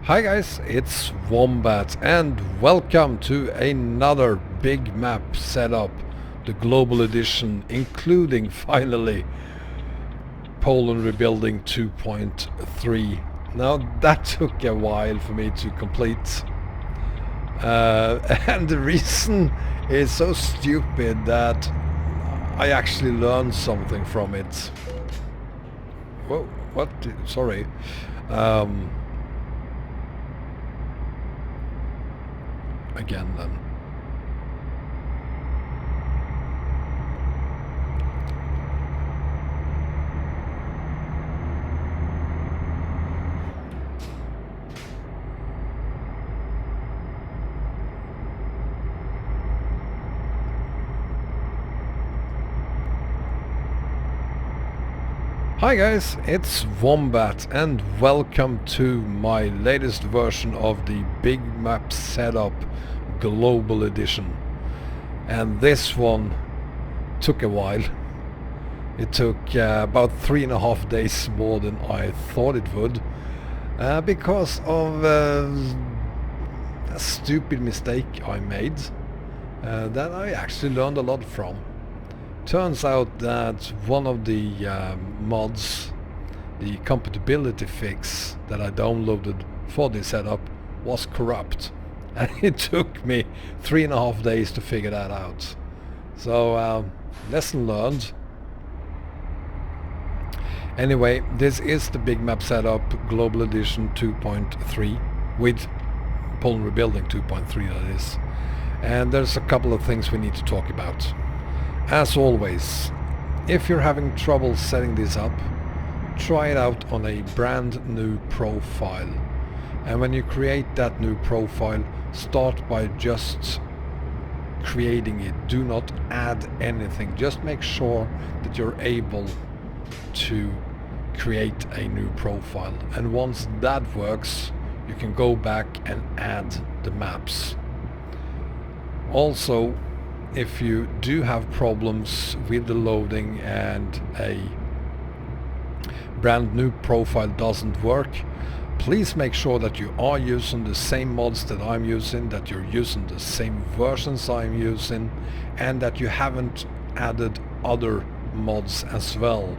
Hi guys, it's Wombat and welcome to another big map setup, the global edition, including finally Poland Rebuilding 2.3. Now that took a while for me to complete and the reason is so stupid that I actually learned something from it. Whoa, what? Sorry. Again then. Hi guys, it's Wombat and welcome to my latest version of the Big Map Setup Global Edition. And this one took a while. It took about 3.5 days more than I thought it would because of a stupid mistake I made that I actually learned a lot from. Turns out that one of the mods, the compatibility fix that I downloaded for this setup, was corrupt, and it took me 3.5 days to figure that out. So lesson learned. Anyway, this is the Big Map Setup Global Edition 2.3 with Poland Rebuilding 2.3, that is. And there's a couple of things we need to talk about. As always, if you're having trouble setting this up, try it out on a brand new profile. And when you create that new profile, start by just creating it. Do not add anything. Just make sure that you're able to create a new profile. And once that works, you can go back and add the maps. Also, if you do have problems with the loading and a brand new profile doesn't work, please make sure that you are using the same mods that I'm using, that you're using the same versions I'm using, and that you haven't added other mods as well.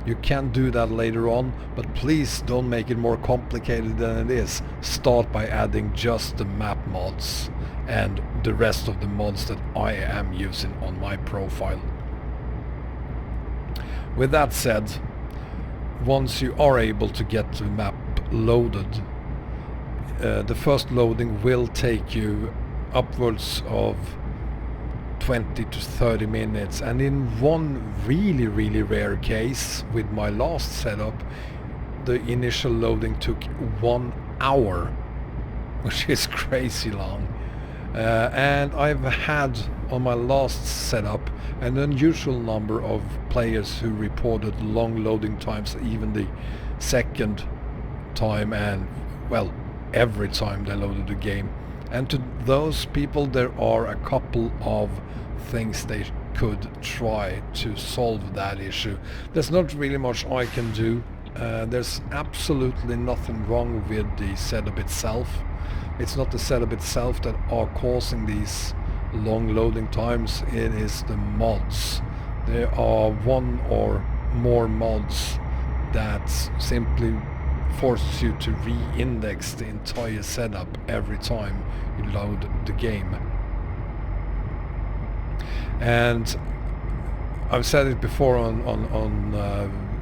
You can do that later on, but please don't make it more complicated than it is. Start by adding just the map mods and the rest of the mods that I am using on my profile. With that said, once you are able to get the map loaded, the first loading will take you upwards of 20 to 30 minutes, and in one really rare case with my last setup, the initial loading took 1 hour, which is crazy long. And I've had on my last setup an unusual number of players who reported long loading times, even the second time and, well, every time they loaded the game. And to those people, there are a couple of things they could try to solve that issue. There's not really much I can do. There's absolutely nothing wrong with the setup itself. It's not the setup itself that are causing these long loading times, it is the mods. There are one or more mods that simply forces you to re-index the entire setup every time you load the game. And I've said it before on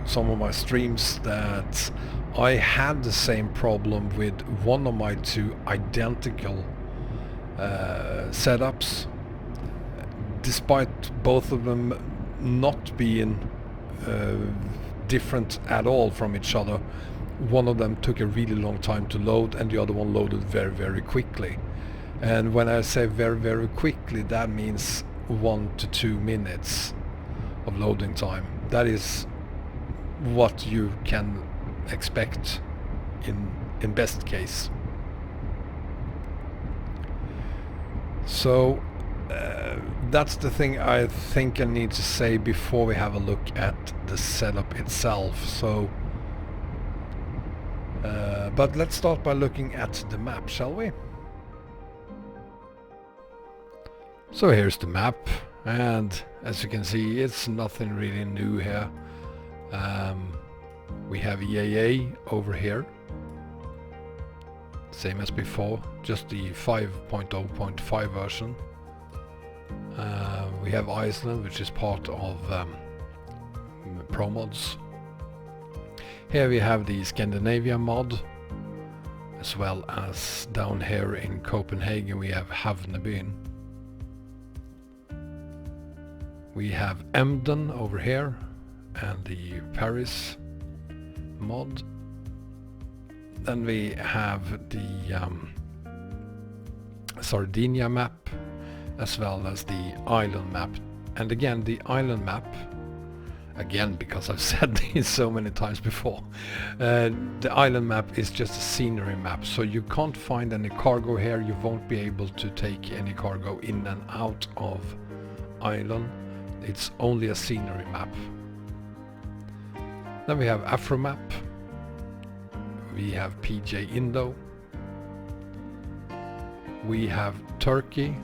some of my streams that I had the same problem with one of my two identical setups, despite both of them not being different at all from each other. One of them took a really long time to load and the other one loaded very quickly. And when I say very quickly, that means 1 to 2 minutes of loading time. That is what you can expect in best case. So that's the thing I think I need to say before we have a look at the setup itself. So But let's start by looking at the map, shall we? So here's the map, and as you can see, it's nothing really new here. We have EAA over here, same as before, just the 5.0.5 version. We have Iceland, which is part of Promods. Here we have the Scandinavia Mod, as well as down here in Copenhagen we have Havnebyen. We have Emden over here, and the ferries mod. Then we have the Sardinia map, as well as the island map. And again, the island map, again because I've said this so many times before, the island map is just a scenery map, so you can't find any cargo here. You won't be able to take any cargo in and out of island. It's only a scenery map. Then we have Afromap, we have PJ Indo, we have Turkey,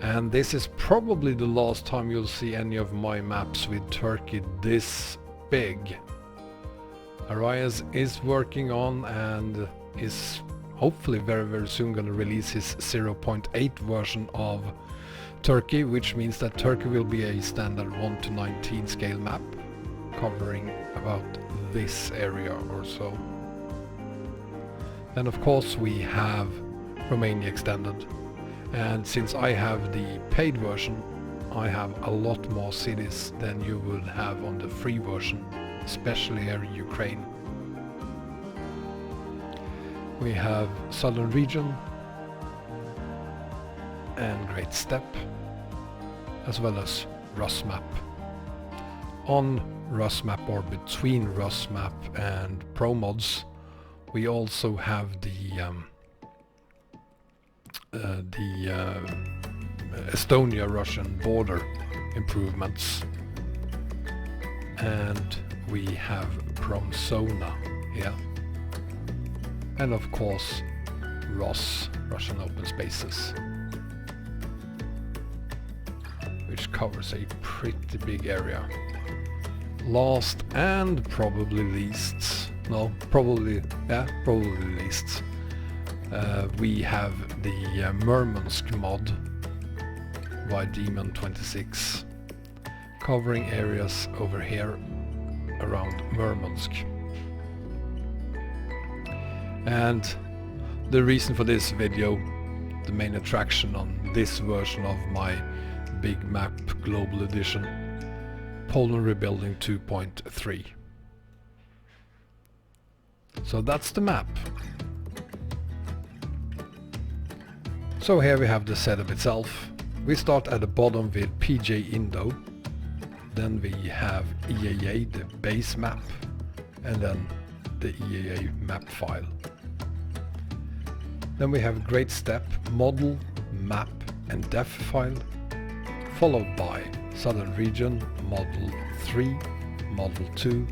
and this is probably the last time you'll see any of my maps with Turkey this big. Arayas is working on and is hopefully very soon going to release his 0.8 version of Turkey, which means that Turkey will be a standard 1:19 scale map covering about this area or so. Then of course we have Romania extended, and since I have the paid version, I have a lot more cities than you would have on the free version, especially here in Ukraine. We have Southern Region and Great Steppe, as well as Rusmap. On Rusmap, or between Rusmap and Promods, we also have the Estonia-Russian border improvements, and we have Promsona here, and of course Russian open spaces, which covers a pretty big area. Last and probably least, least, we have the Murmansk mod by Demon26, covering areas over here around Murmansk. And the reason for this video, the main attraction on this version of my big map global edition, Poland Rebuilding 2.3. So that's the map. So here we have the setup itself. We start at the bottom with PJ Indo, then we have EAA, the base map, and then the EAA map file. Then we have Great Steppe, model, map and def file, followed by Southern Region, Model 3, Model 2,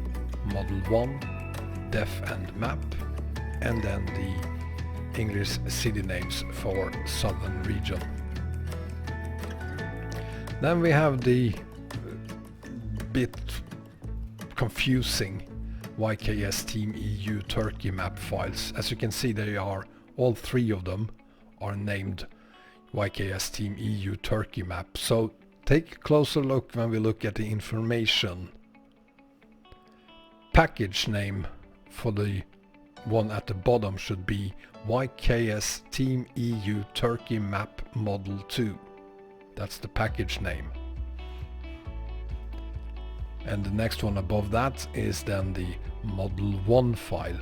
Model 1, def and map, and then the English city names for Southern Region. Then we have the bit confusing YKS Team EU Turkey map files. As you can see, they are, all three of them are named YKS Team EU Turkey map. So take a closer look when we look at the information. Package name for the one at the bottom should be YKS Team EU Turkey Map Model 2. That's the package name. And the next one above that is then the Model 1 file.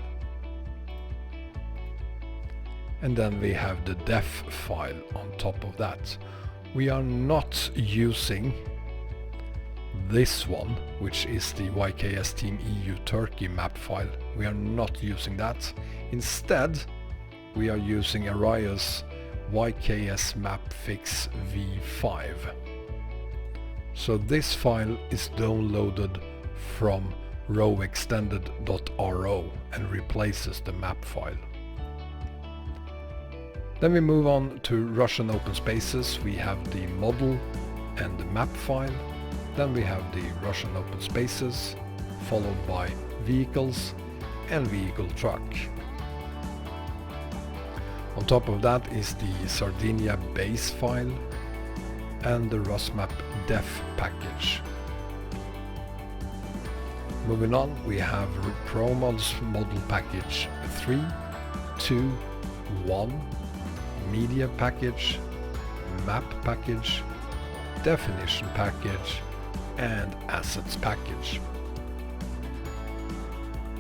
And then we have the def file on top of that. We are not using this one, which is the YKS Team EU Turkey map file. We are not using that. Instead, we are using arayas YKSmapFix v5. So this file is downloaded from rowextended.ro and replaces the map file. Then we move on to Russian open spaces. We have the model and the map file. Then we have the Russian open spaces, followed by vehicles and vehicle truck. On top of that is the Sardinia base file and the Rusmap def package. Moving on, we have Promods model package 3, 2, 1, media package, map package, definition package, and assets package.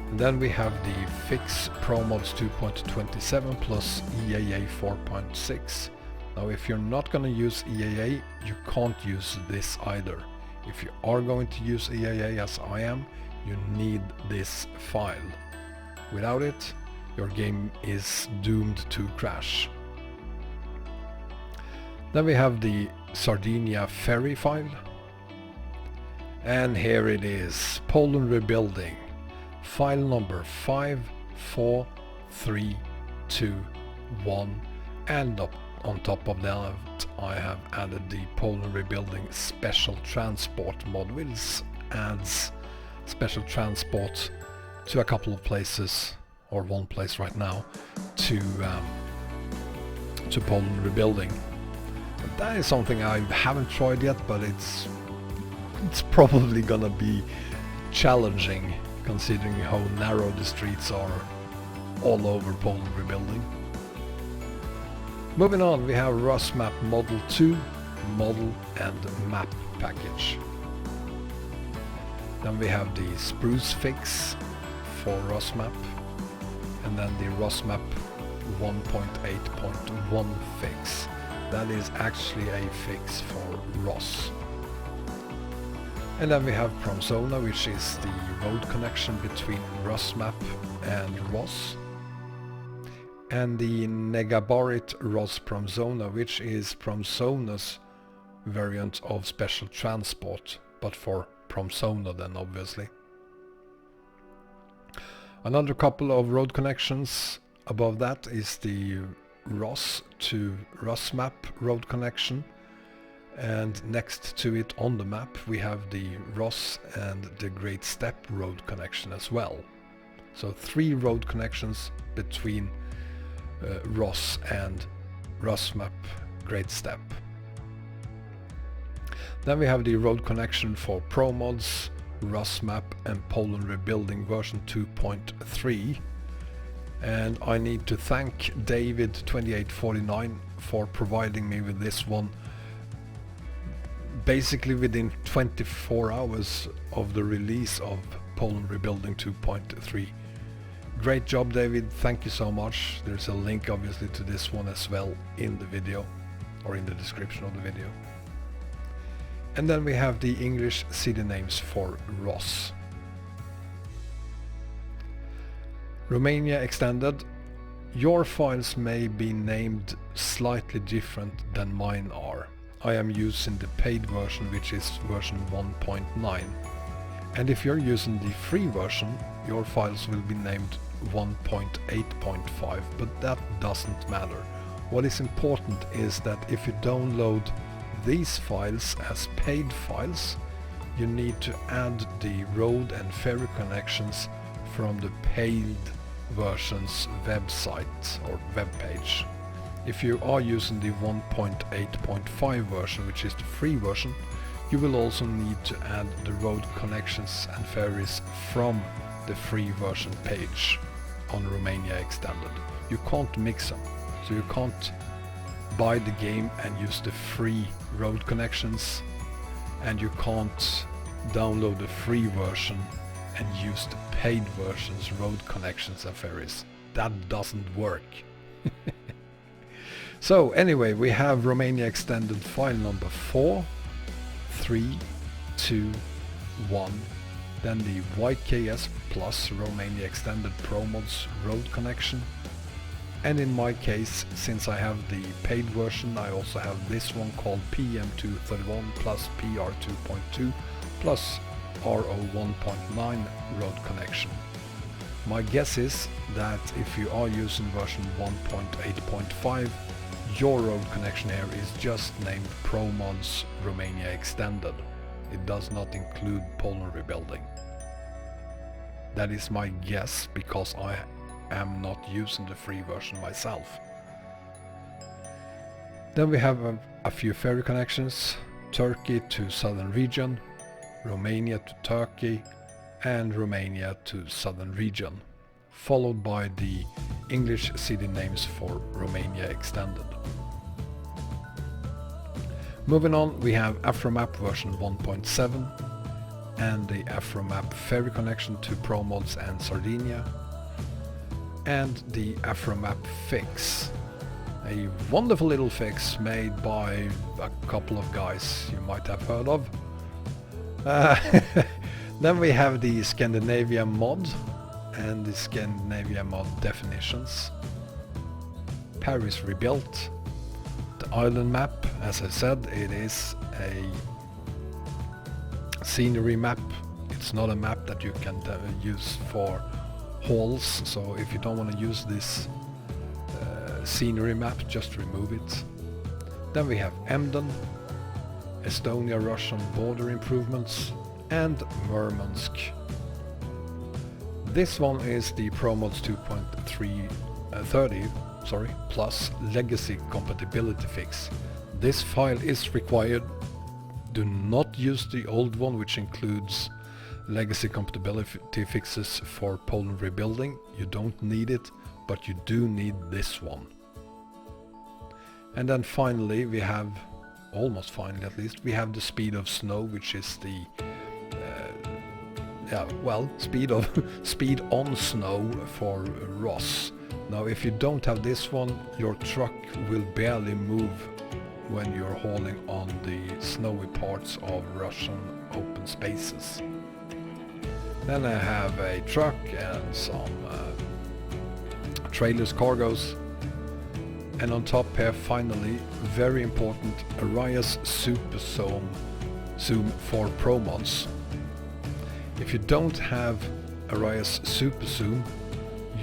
And then we have the Fix Promods 2.27 plus EAA 4.6. Now if you're not going to use EAA, you can't use this either. If you are going to use EAA as I am, you need this file. Without it, your game is doomed to crash. Then we have the Sardinia ferry file. And here it is, Poland rebuilding. File number 54321, and on top of that I have added the Poland rebuilding special transport mod, which adds special transport to a couple of places, or one place right now, to Poland rebuilding. But that is something I haven't tried yet, but it's probably gonna be challenging considering how narrow the streets are all over Poland rebuilding. Moving on, we have Rusmap Model 2, Model and Map package. Then we have the Spruce fix for Rusmap, and then the Rusmap 1.8.1 fix. That is actually a fix for Ross. And then we have Promzona, which is the road connection between Rusmap and Ross. And the Negabarit Ross Promzona, which is Promzona's variant of special transport, but for Promzona then obviously. Another couple of road connections above that is the Ross to Rusmap road connection. And next to it on the map we have the Ross and the Great Steppe road connection as well. So 3 road connections between Ross and Rusmap Great Steppe. Then we have the road connection for Promods, Rusmap and Poland Rebuilding version 2.3. And I need to thank David2849 for providing me with this one basically within 24 hours of the release of Poland Rebuilding 2.3. Great job, David, thank you so much. There's a link obviously to this one as well in the video, or in the description of the video. And then we have the English city names for Ross. Romania extended. Your files may be named slightly different than mine are. I am using the paid version, which is version 1.9. And if you're using the free version, your files will be named 1.8.5, but that doesn't matter. What is important is that if you download these files as paid files, you need to add the road and ferry connections from the paid version's website or web page. If you are using the 1.8.5 version, which is the free version, you will also need to add the road connections and ferries from the free version page on Romania Extended. You can't mix them, so you can't buy the game and use the free road connections, and you can't download the free version and use the paid version's road connections and ferries. That doesn't work. So anyway, we have Romania Extended file number 4, 3, 2, 1, then the YKS plus Romania Extended Promods road connection, and in my case, since I have the paid version, I also have this one called PM231 plus PR 2.2 plus RO1.9 road connection. My guess is that if you are using version 1.8.5, your road connection here is just named ProMods Romania Extended. It does not include Poland rebuilding. That is my guess because I am not using the free version myself. Then we have a few ferry connections: Turkey to southern region, Romania to Turkey, and Romania to southern region, followed by the English city names for Romania Extended. Moving on, we have Afromap version 1.7 and the Afromap ferry connection to ProMods and Sardinia, and the Afromap+Fix, a wonderful little fix made by a couple of guys you might have heard of. Then we have the Scandinavia Mod and the Scandinavia Mod definitions. Paris rebuilt. The island map, as I said, it is a scenery map. It's not a map that you can use for halls, so if you don't want to use this scenery map, just remove it. Then we have Emden, Estonia-Russian border improvements, and Murmansk. This one is the ProMods 2.30 plus legacy compatibility fix. This file is required. Do not use the old one, which includes legacy compatibility fixes for Poland rebuilding. You don't need it, but you do need this one. And then finally we have, almost finally at least, we have the speed of snow, which is the speed on snow for Ross. Now if you don't have this one, your truck will barely move when you're hauling on the snowy parts of Russian open spaces. Then I have a truck and some trailers, cargos, and on top here finally, very important, arayas superzoom for ProMods. If you don't have arayas superzoom,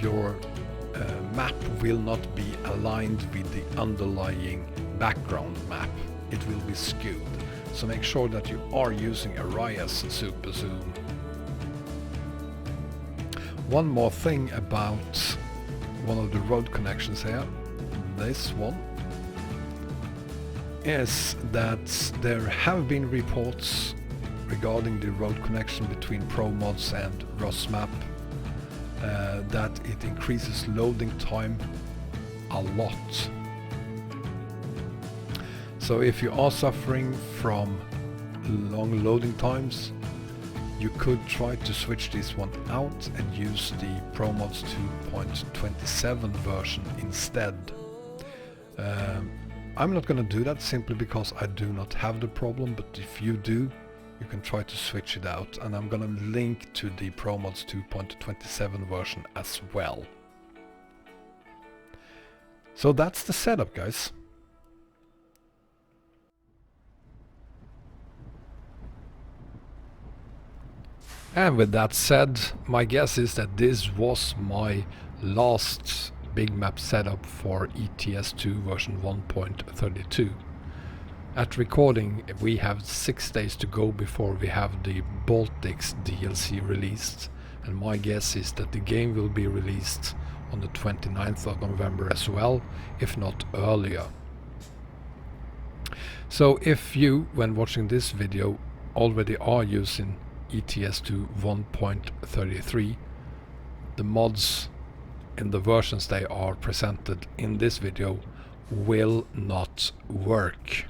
your map will not be aligned with the underlying background map. It will be skewed. So make sure that you are using arayas superzoom. One more thing about one of the road connections here, this one, is that there have been reports regarding the road connection between ProMods and Rusmap that it increases loading time a lot. So if you are suffering from long loading times, you could try to switch this one out and use the ProMods 2.27 version instead. I'm not going to do that simply because I do not have the problem, but if you do, you can try to switch it out, and I'm going to link to the ProMods 2.27 version as well. So that's the setup, guys. And with that said, my guess is that this was my last big map setup for ETS2 version 1.32. At recording, we have 6 days to go before we have the Baltics DLC released, and my guess is that the game will be released on the 29th of November as well, if not earlier. So if you, when watching this video, already are using ETS2 1.33, the mods in the versions they are presented in this video will not work.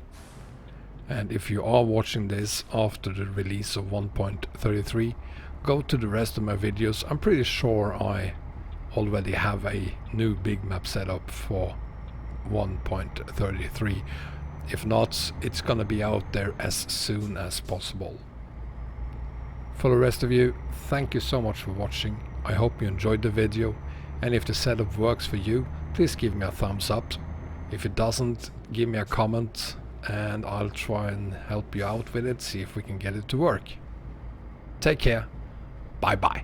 And if you are watching this after the release of 1.33, go to the rest of my videos. I'm pretty sure I already have a new big map setup for 1.33. If not, it's gonna be out there as soon as possible. For the rest of you, thank you so much for watching. I hope you enjoyed the video, and if the setup works for you, please give me a thumbs up. If it doesn't, give me a comment and I'll try and help you out with it, see if we can get it to work. Take care. Bye bye.